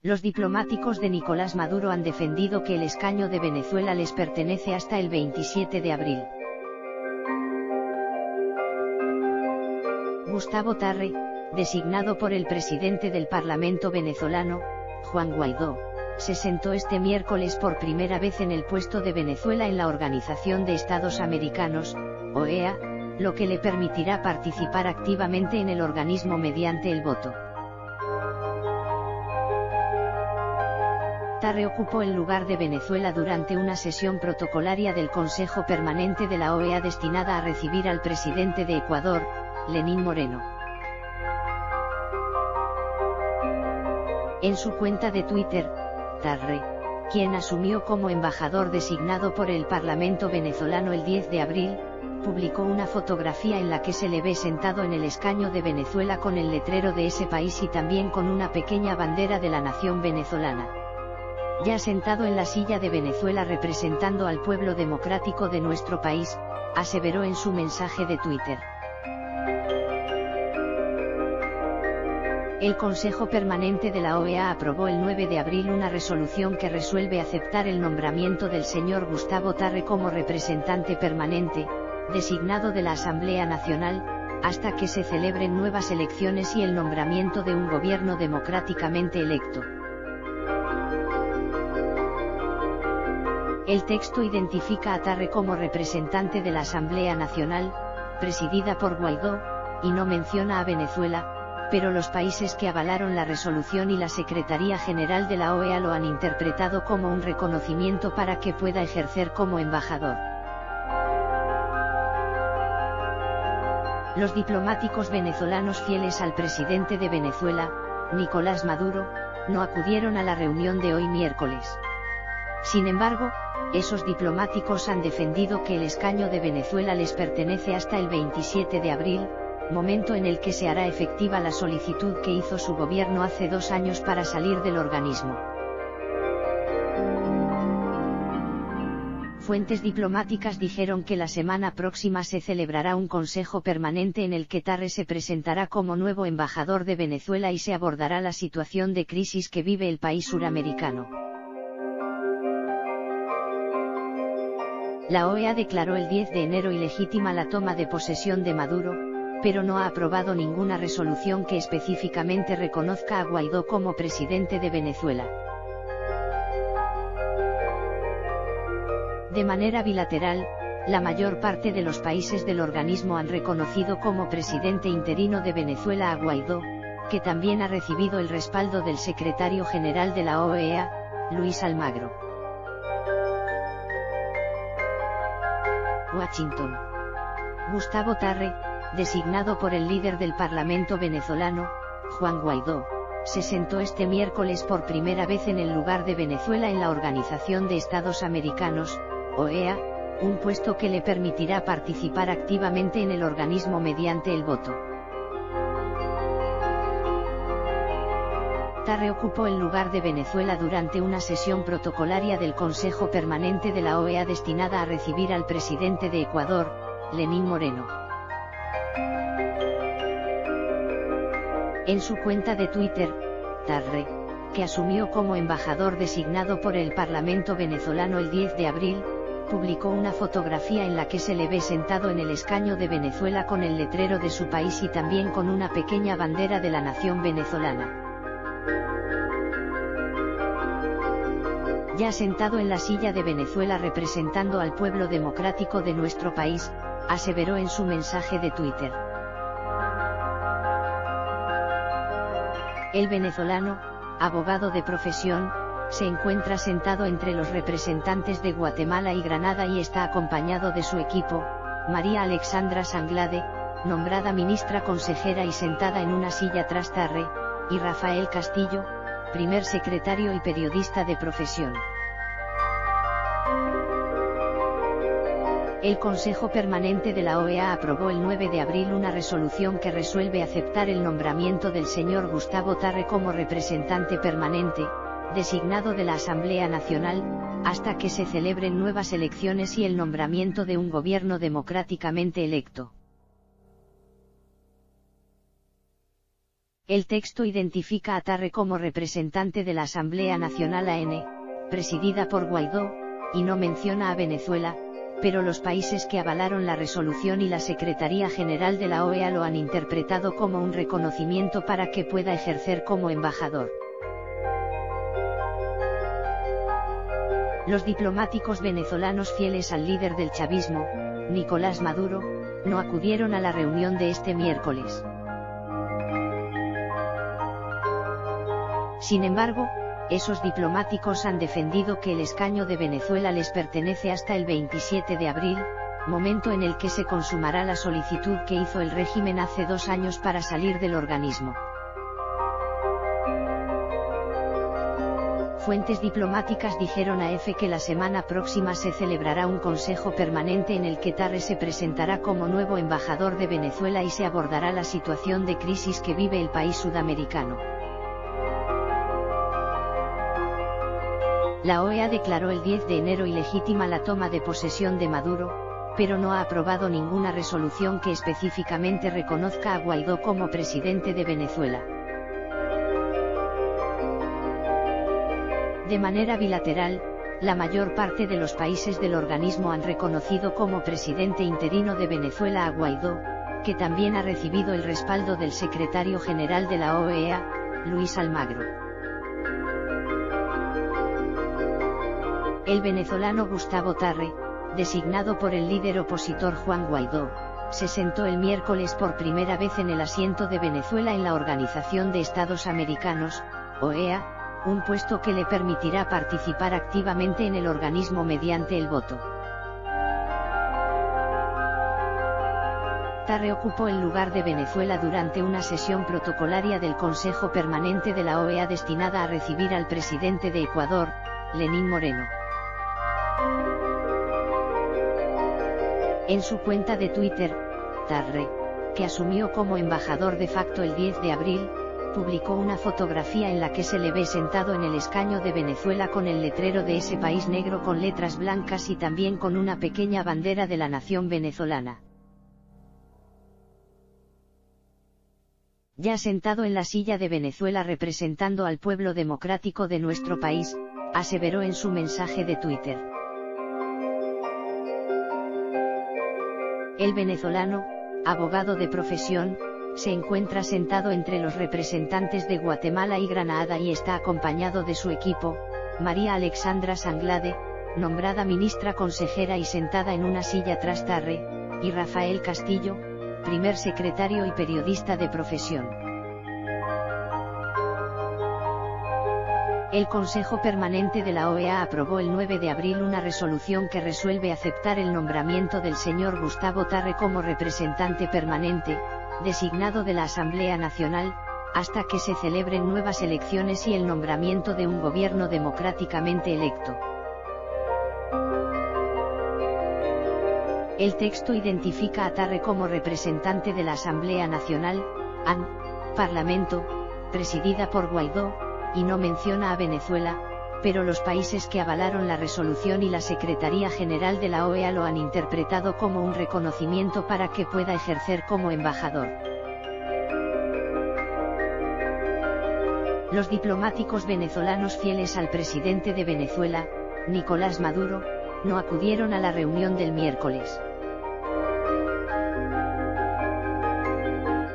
Los diplomáticos de Nicolás Maduro han defendido que el escaño de Venezuela les pertenece hasta el 27 de abril. Gustavo Tarre, designado por el presidente del Parlamento venezolano, Juan Guaidó, se sentó este miércoles por primera vez en el puesto de Venezuela en la Organización de Estados Americanos, OEA, lo que le permitirá participar activamente en el organismo mediante el voto. Tarre ocupó el lugar de Venezuela durante una sesión protocolaria del Consejo Permanente de la OEA destinada a recibir al presidente de Ecuador, Lenín Moreno. En su cuenta de Twitter, Tarre, quien asumió como embajador designado por el Parlamento venezolano el 10 de abril, publicó una fotografía en la que se le ve sentado en el escaño de Venezuela con el letrero de ese país y también con una pequeña bandera de la nación venezolana. Ya sentado en la silla de Venezuela representando al pueblo democrático de nuestro país, aseveró en su mensaje de Twitter. El Consejo Permanente de la OEA aprobó el 9 de abril una resolución que resuelve aceptar el nombramiento del señor Gustavo Tarre como representante permanente, designado de la Asamblea Nacional, hasta que se celebren nuevas elecciones y el nombramiento de un gobierno democráticamente electo. El texto identifica a Tarre como representante de la Asamblea Nacional, presidida por Guaidó, y no menciona a Venezuela, pero los países que avalaron la resolución y la Secretaría General de la OEA lo han interpretado como un reconocimiento para que pueda ejercer como embajador. Los diplomáticos venezolanos fieles al presidente de Venezuela, Nicolás Maduro, no acudieron a la reunión de hoy miércoles. Sin embargo, esos diplomáticos han defendido que el escaño de Venezuela les pertenece hasta el 27 de abril, momento en el que se hará efectiva la solicitud que hizo su gobierno hace 2 años para salir del organismo. Fuentes diplomáticas dijeron que la semana próxima se celebrará un consejo permanente en el que Tarre se presentará como nuevo embajador de Venezuela y se abordará la situación de crisis que vive el país suramericano. La OEA declaró el 10 de enero ilegítima la toma de posesión de Maduro, pero no ha aprobado ninguna resolución que específicamente reconozca a Guaidó como presidente de Venezuela. De manera bilateral, la mayor parte de los países del organismo han reconocido como presidente interino de Venezuela a Guaidó, que también ha recibido el respaldo del secretario general de la OEA, Luis Almagro. Washington. Gustavo Tarre, designado por el líder del Parlamento venezolano, Juan Guaidó, se sentó este miércoles por primera vez en el lugar de Venezuela en la Organización de Estados Americanos, OEA, un puesto que le permitirá participar activamente en el organismo mediante el voto. Tarre ocupó el lugar de Venezuela durante una sesión protocolaria del Consejo Permanente de la OEA destinada a recibir al presidente de Ecuador, Lenín Moreno. En su cuenta de Twitter, Tarre, que asumió como embajador designado por el Parlamento venezolano el 10 de abril, publicó una fotografía en la que se le ve sentado en el escaño de Venezuela con el letrero de su país y también con una pequeña bandera de la nación venezolana. Ya sentado en la silla de Venezuela representando al pueblo democrático de nuestro país, aseveró en su mensaje de Twitter. El venezolano, abogado de profesión, se encuentra sentado entre los representantes de Guatemala y Granada y está acompañado de su equipo, María Alexandra Sanglade, nombrada ministra consejera y sentada en una silla tras Tarre, y Rafael Castillo, primer secretario y periodista de profesión. El Consejo Permanente de la OEA aprobó el 9 de abril una resolución que resuelve aceptar el nombramiento del señor Gustavo Tarre como representante permanente, designado de la Asamblea Nacional, hasta que se celebren nuevas elecciones y el nombramiento de un gobierno democráticamente electo. El texto identifica a Tarre como representante de la Asamblea Nacional AN, presidida por Guaidó, y no menciona a Venezuela, pero los países que avalaron la resolución y la Secretaría General de la OEA lo han interpretado como un reconocimiento para que pueda ejercer como embajador. Los diplomáticos venezolanos fieles al líder del chavismo, Nicolás Maduro, no acudieron a la reunión de este miércoles. Sin embargo, esos diplomáticos han defendido que el escaño de Venezuela les pertenece hasta el 27 de abril, momento en el que se consumará la solicitud que hizo el régimen hace 2 años para salir del organismo. Fuentes diplomáticas dijeron a EFE que la semana próxima se celebrará un consejo permanente en el que Tarre se presentará como nuevo embajador de Venezuela y se abordará la situación de crisis que vive el país sudamericano. La OEA declaró el 10 de enero ilegítima la toma de posesión de Maduro, pero no ha aprobado ninguna resolución que específicamente reconozca a Guaidó como presidente de Venezuela. De manera bilateral, la mayor parte de los países del organismo han reconocido como presidente interino de Venezuela a Guaidó, que también ha recibido el respaldo del secretario general de la OEA, Luis Almagro. El venezolano Gustavo Tarre, designado por el líder opositor Juan Guaidó, se sentó el miércoles por primera vez en el asiento de Venezuela en la Organización de Estados Americanos, OEA, un puesto que le permitirá participar activamente en el organismo mediante el voto. Tarre ocupó el lugar de Venezuela durante una sesión protocolaria del Consejo Permanente de la OEA destinada a recibir al presidente de Ecuador, Lenín Moreno. En su cuenta de Twitter, Tarre, que asumió como embajador de facto el 10 de abril, publicó una fotografía en la que se le ve sentado en el escaño de Venezuela con el letrero de ese país negro con letras blancas y también con una pequeña bandera de la nación venezolana. Ya sentado en la silla de Venezuela representando al pueblo democrático de nuestro país, aseveró en su mensaje de Twitter. El venezolano, abogado de profesión, se encuentra sentado entre los representantes de Guatemala y Granada y está acompañado de su equipo, María Alexandra Sanglade, nombrada ministra consejera y sentada en una silla tras Tarre, y Rafael Castillo, primer secretario y periodista de profesión. El Consejo Permanente de la OEA aprobó el 9 de abril una resolución que resuelve aceptar el nombramiento del señor Gustavo Tarre como representante permanente, designado de la Asamblea Nacional, hasta que se celebren nuevas elecciones y el nombramiento de un gobierno democráticamente electo. El texto identifica a Tarre como representante de la Asamblea Nacional, AN, Parlamento, presidida por Guaidó, y no menciona a Venezuela, pero los países que avalaron la resolución y la Secretaría General de la OEA lo han interpretado como un reconocimiento para que pueda ejercer como embajador. Los diplomáticos venezolanos fieles al presidente de Venezuela, Nicolás Maduro, no acudieron a la reunión del miércoles.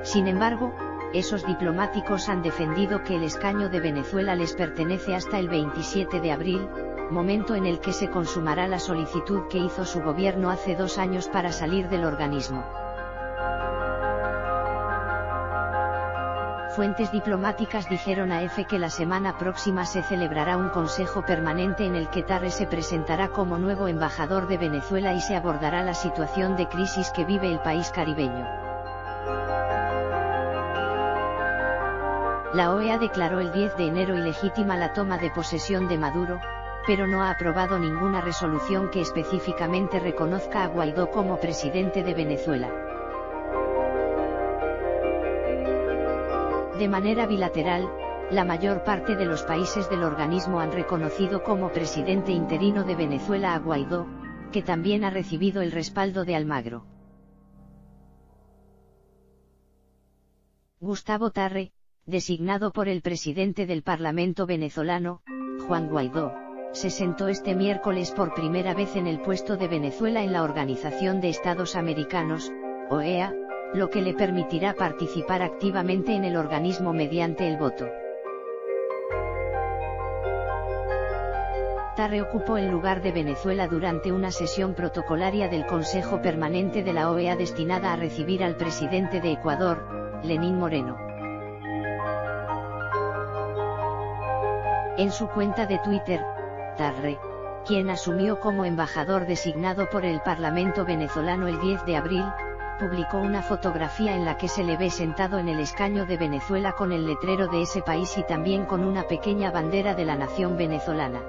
Sin embargo, esos diplomáticos han defendido que el escaño de Venezuela les pertenece hasta el 27 de abril, momento en el que se consumará la solicitud que hizo su gobierno hace 2 años para salir del organismo. Fuentes diplomáticas dijeron a EFE que la semana próxima se celebrará un consejo permanente en el que Tarre se presentará como nuevo embajador de Venezuela y se abordará la situación de crisis que vive el país caribeño. La OEA declaró el 10 de enero ilegítima la toma de posesión de Maduro, pero no ha aprobado ninguna resolución que específicamente reconozca a Guaidó como presidente de Venezuela. De manera bilateral, la mayor parte de los países del organismo han reconocido como presidente interino de Venezuela a Guaidó, que también ha recibido el respaldo de Almagro. Gustavo Tarre, designado por el presidente del Parlamento venezolano, Juan Guaidó, se sentó este miércoles por primera vez en el puesto de Venezuela en la Organización de Estados Americanos, OEA, lo que le permitirá participar activamente en el organismo mediante el voto. Tarre ocupó el lugar de Venezuela durante una sesión protocolaria del Consejo Permanente de la OEA destinada a recibir al presidente de Ecuador, Lenín Moreno. En su cuenta de Twitter, Tarre, quien asumió como embajador designado por el Parlamento venezolano el 10 de abril, publicó una fotografía en la que se le ve sentado en el escaño de Venezuela con el letrero de ese país y también con una pequeña bandera de la nación venezolana.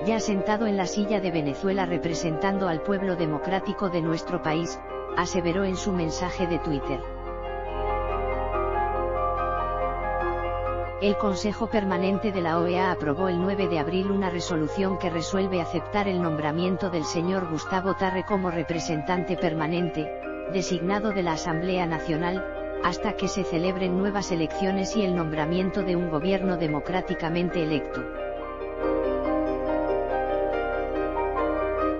Ya sentado en la silla de Venezuela representando al pueblo democrático de nuestro país, aseveró en su mensaje de Twitter. El Consejo Permanente de la OEA aprobó el 9 de abril una resolución que resuelve aceptar el nombramiento del señor Gustavo Tarre como representante permanente, designado de la Asamblea Nacional, hasta que se celebren nuevas elecciones y el nombramiento de un gobierno democráticamente electo.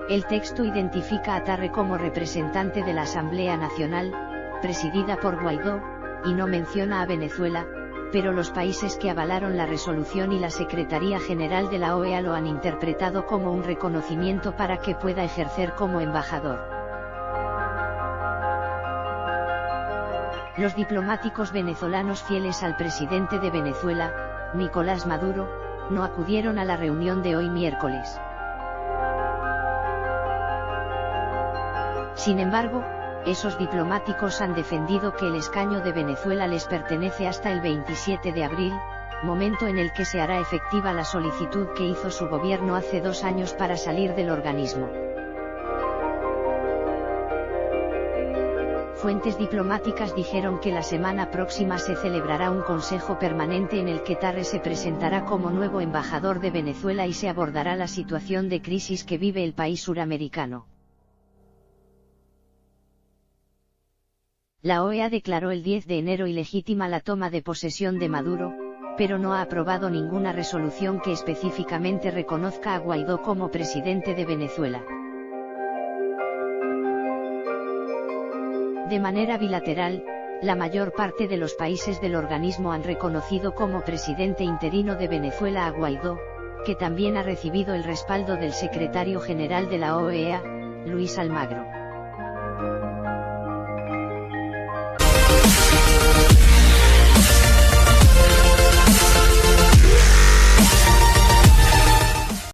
El texto identifica a Tarre como representante de la Asamblea Nacional, presidida por Guaidó, y no menciona a Venezuela, pero los países que avalaron la resolución y la Secretaría General de la OEA lo han interpretado como un reconocimiento para que pueda ejercer como embajador. Los diplomáticos venezolanos fieles al presidente de Venezuela, Nicolás Maduro, no acudieron a la reunión de hoy miércoles. Sin embargo, esos diplomáticos han defendido que el escaño de Venezuela les pertenece hasta el 27 de abril, momento en el que se hará efectiva la solicitud que hizo su gobierno hace 2 años para salir del organismo. Fuentes diplomáticas dijeron que la semana próxima se celebrará un consejo permanente en el que Tarre se presentará como nuevo embajador de Venezuela y se abordará la situación de crisis que vive el país suramericano. La OEA declaró el 10 de enero ilegítima la toma de posesión de Maduro, pero no ha aprobado ninguna resolución que específicamente reconozca a Guaidó como presidente de Venezuela. De manera bilateral, la mayor parte de los países del organismo han reconocido como presidente interino de Venezuela a Guaidó, que también ha recibido el respaldo del secretario general de la OEA, Luis Almagro.